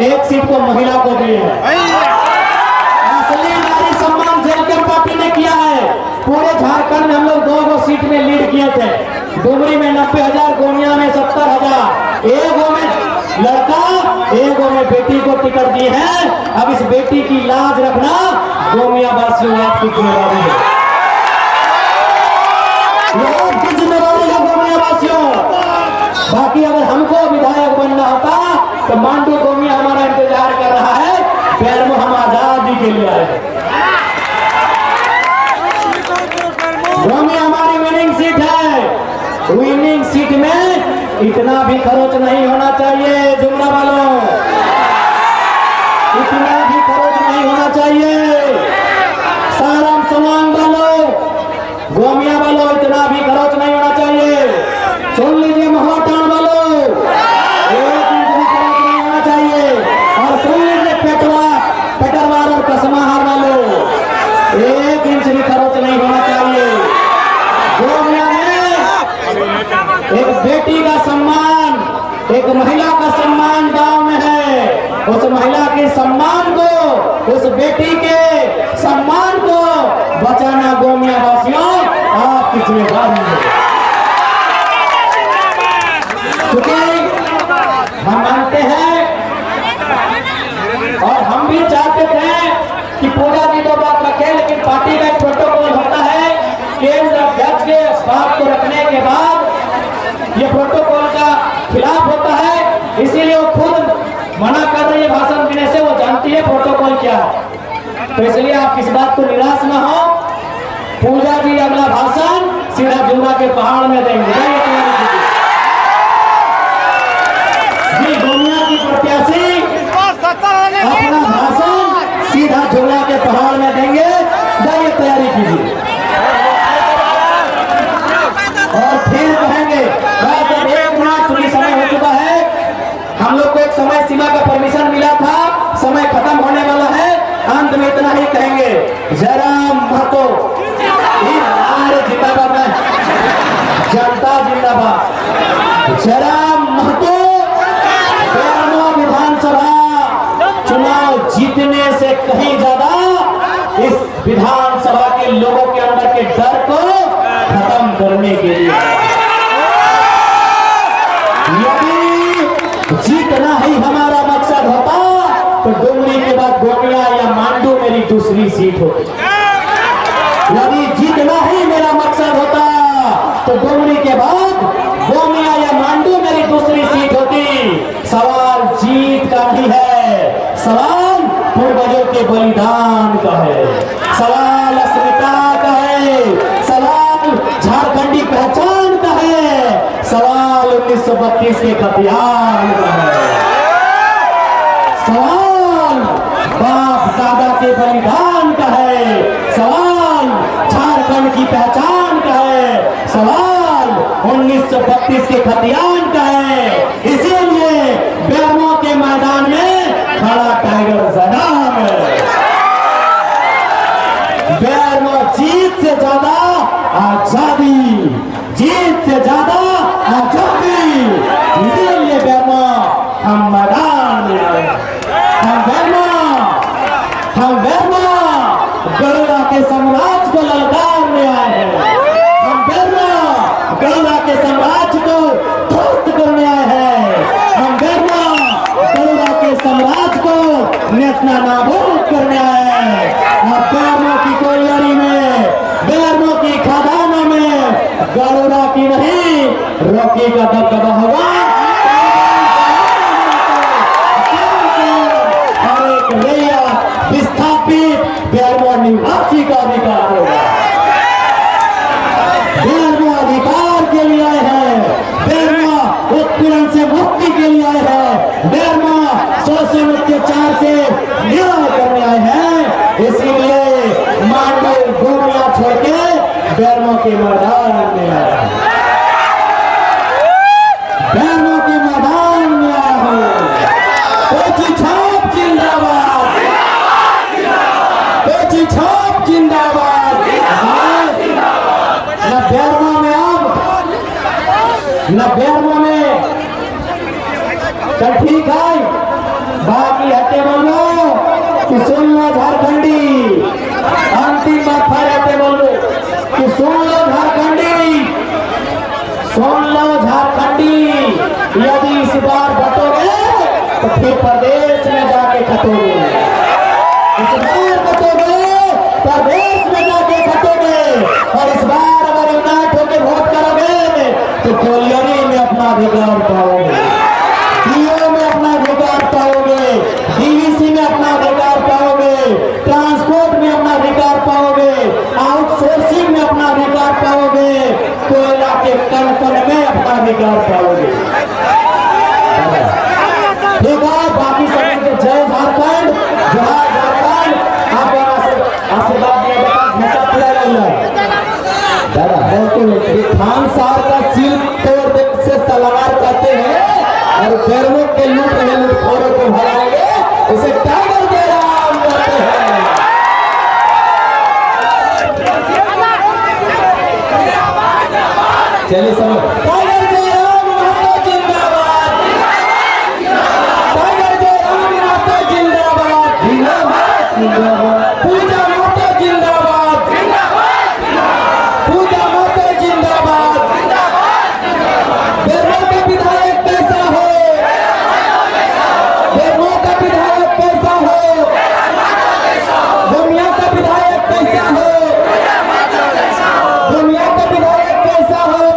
एक सीट को महिला को दी है। असली नारी सम्मान जेएलके पार्टी ने किया है। पूरे झारखंड में हम लोग 2 सीट में लीड किए थे। डुमरी में 90,000, गोमिया में 70,000। एगो में लड़का, एगो में बेटी को टिकट दी है। अब इस बेटी की लाज रखना गोमिया वासियों आपकी जिम्मेदारी है। आपकी जिम्मेदारी है गोमिया वासियों। बाकी अगर हमको विधायक बनना होता तो मांडू गोमिया हमारा इंतजार कर रहा है। बेरमो हम आजादी के लिए आए। गोमिया हमारी विनिंग सीट है। विनिंग सीट में इतना भी खर्च नहीं होना चाहिए जुमरा वालों, इतना भी खर्च नहीं होना चाहिए। साराम समान वालों, गोमिया वालों, इतना भी खर्च नहीं होना चाहिए। सुन लीजिए महाटान वालों, एक इंच भी खर्च नहीं होना चाहिए। और सुन लीजिए पेटरवार और कसमाहार वालों, 1 इंच भी खर्च नहीं होना चाहिए। गोमिया में एक बेटी का सम्मान, एक महिला का सम्मान गांव में है। उस महिला के सम्मान को, उस बेटी के सम्मान को बचाना गोमिया वासियों आपकी जिम्मेदारी है। क्योंकि हम मानते हैं और हम भी चाहते थे कि पूजा जी तो बात रखे, लेकिन पार्टी का एक प्रोटोकॉल होता है। केंद्र अध्यक्ष के बात को रखने के बाद ये प्रोटोकॉल का खिलाफ होता है, इसीलिए वो खुद मना कर रही है भाषण देने से। वो जानती है प्रोटोकॉल क्या है, तो इसलिए आप इस बात को निराश न हो। पूजा जी अगला भाषण सीधा जुमरा के पहाड़ में देंगे। जी गोमिया की प्रत्याशी अपना भाषण सीधा जुमरा के पहाड़ में देंगे। जाइए तैयारी कीजिए और फिर कहेंगे। जब 1 मिनट चुनी समय हो चुका है, हम लोग को एक समय सीमा का परमिशन मिला था, समय खत्म होने वाला है। अंत में इतना ही कहेंगे, जयराम महतो जिंदाबाद, जनता जिंदाबाद। जयराम महतो बेरमो विधानसभा चुनाव जीतने से कहीं ज्यादा इस विधानसभा के लोगों के अंदर के डर को खत्म करने के लिए। यदि जीतना ही हमारा मकसद होता तो डुमरी के बाद गोमिया या मांडू मेरी दूसरी सीट होती। यदि जीतना ही मेरा मकसद होता तो डुमरी के बाद गोमिया या मांडू मेरी दूसरी सीट होती। सवाल जीत का नहीं है, सवाल पूर्वजों के बलिदान का है, सवाल अस्मिता का है, सवाल झारखंडी पहचान का है, सवाल 1932 के खतियान का है, सवाल बाप दादा के बलिदान का है, सवाल झारखंड की पहचान का है, सवाल 1932 के खतियान का है। इसीलिए बेरमो के मैदान में खड़ा टाइगर सदाम है। बेरमो जीत से ज्यादा आजादी, जीत से ज्यादा आजादी। इसीलिए बेरमो हम मैदान में आए। हम बेरमो गरुड़ा के साम्राज्य को ललकारने आए हैं। हम बेरमो गरुड़ा के साम्राज्य को ध्वस्त करने आए हैं। हम बेरमो गरुड़ा के साम्राज्य को नेतना नाबूद करने आए हैं। और बेरमो की कोयरी में, बेरमो की खदानों में गरुड़ा की नहीं, रॉकी का दबदबा होगा। और एक नया विस्थापित बेरमो निवासी का अधिकार होगा। बेरमो अधिकार के लिए आए हैं, बेरमो उत्पीड़न से मुक्ति के लिए आए हैं, बेरमो शोषण अत्याचार से न्याय करने आए हैं। इसीलिए मांडू गोमिया छोड़ के बेरमो के मैदान में आया है। बेरमो के मैदान में आया हूँ। पेची छाप जिंदाबाद, पेची छाप जिंदाबाद। न बेरमो में अब, न बेरमो में चल ठीक है, बाकी हटे बोलो कि सुन लो झारखंडी, अंतिम बार फिर हटे बोलो कि सुन लो झारखंडी, सुन लो झारखंडी, यदि इस बार बटोगे तो फिर प्रदेश में जाके खटोगे, इस बार बटोगे प्रदेश में जाके खटोगे, और इस बार अगर यूनाइट होकर वोट करोगे तो कोलियरी में अपना अधिकार पाओगे, डीओ में अपना अधिकार पाओगे, डीवीसी में अपना अधिकार पाओगे, ट्रांसपोर्ट में अपना अधिकार पाओगे, आउटसोर्सिंग में अपना अधिकार पाओगे, कोयला के कण कण में अपना अधिकार पाओगे। ठीक है, बाकी सब को जय झारखंड, जय झारखंड। आपको आशीर्वाद दिया पूरा खान साहब का सील तोड़ से सलार करते हैं और पैरों के लूट रहे लूटखोरों को भगाएंगे, उसे टाइगर दे राम करते हैं। चलिए सब